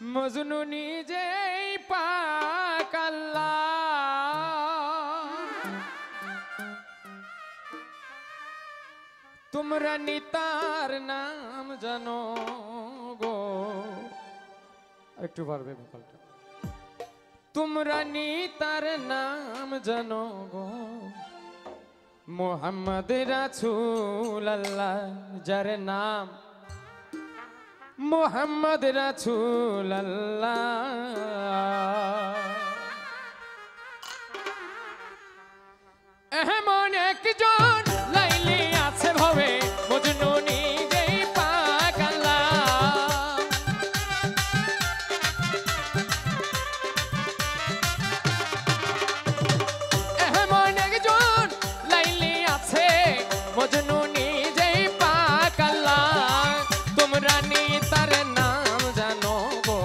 মজনু নিজেই পাক আল্লাহ, তোমরা নিতার নাম জানো গো। একটু পারবে ভোকালটা। তোমরা নিতার নাম জানো গো, মোহাম্মদ রাসূল আল্লাহ, যার নাম মোহাম্মদ রাসূল আল্লাহ। এমন একজন লাইলি আছে ভবে, মজনু নিজেই পাক আল্লাহ। এমন একজন লাইলি আছে, মজনু নিজেই পাক আল্লাহ। তোমরা নিতার নাম জানো গো,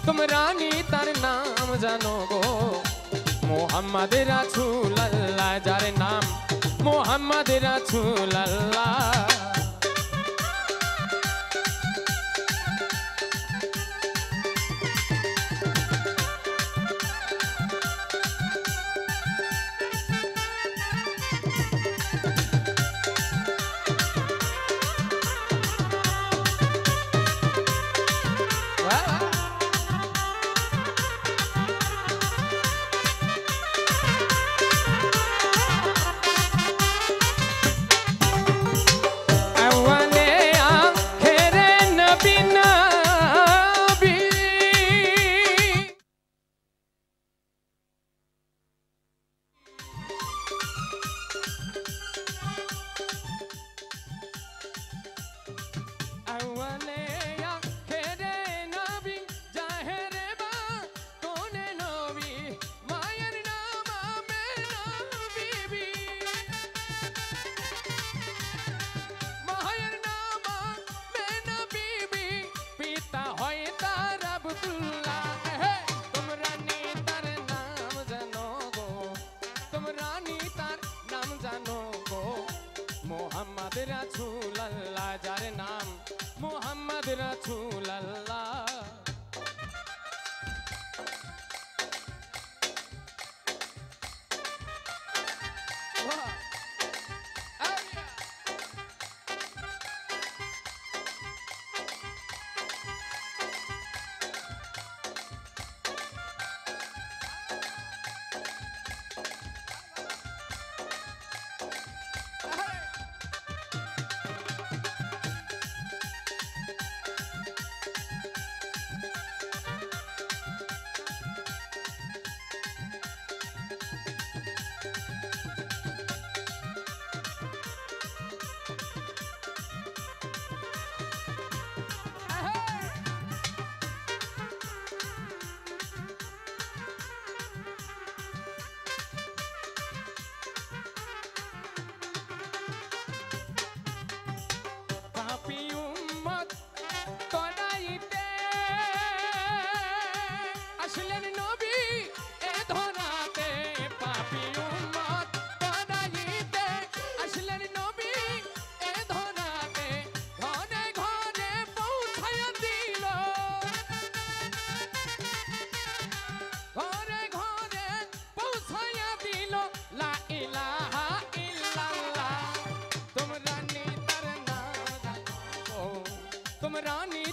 তোমরা নিতার নাম জানো গো, মোহাম্মদ রাসূল আল্লাহ, যার নাম মোহাম্মদ রাসূল আল্লাহ। মোহাম্মদ রাসূল আল্লাহ, যার নাম মোহাম্মদ রাসূল আল্লাহ।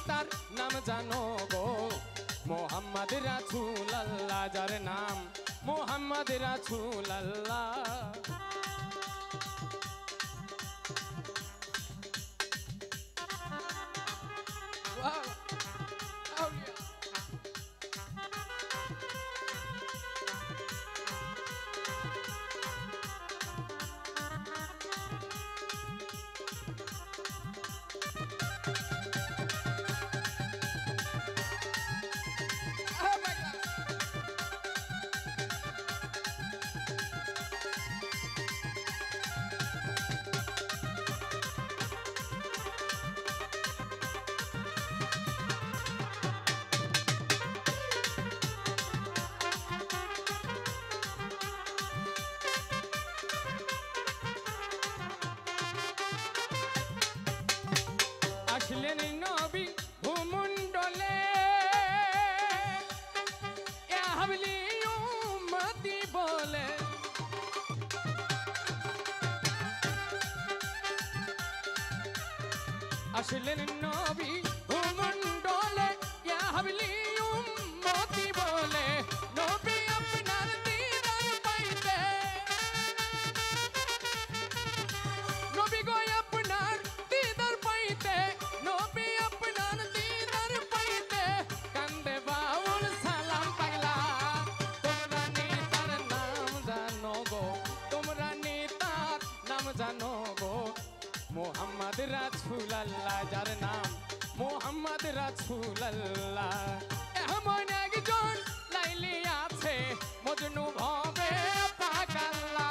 তার নাম জানো গো, মোহাম্মদ রাসূল আল্লাহ, যার নাম মোহাম্মদ রাসূল আল্লাহ। আসলেন নবী ভূমণ্ডলে হাবলি উম্মতি বলে আসলেন নবী ভূমণ্ডলে ইয়া হাবলি উম্মতি বলে নবী আপনার দিদার পাইতে নবী গো আপনার দিদার পাইতে নবী আপনার দিদার পাইতে কান্দে বাউল সালাম পাগলা তোমরা নেতার নাম জানো গো তোমরা নেতার নাম জানো গো মোহাম্মদ রাসূলুল্লাহ যার নাম মোহাম্মদ রাসূলুল্লাহ এমন একজন লাইলি আছে মজনু ভবে পাগলা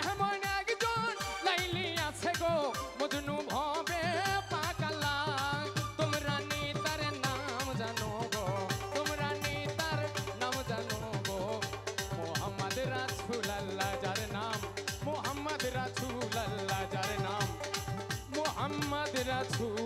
এমন একজন লাইলি আছে গো মজনু ভবে পাগলা তোমরা নেতার নাম জানো গো তোমরা নেতার নাম জানো গো মোহাম্মদ রাসূলুল্লাহ যার নাম মোহাম্মদ রাসূলুল্লাহ যার নাম মোহাম্মদ রাসূল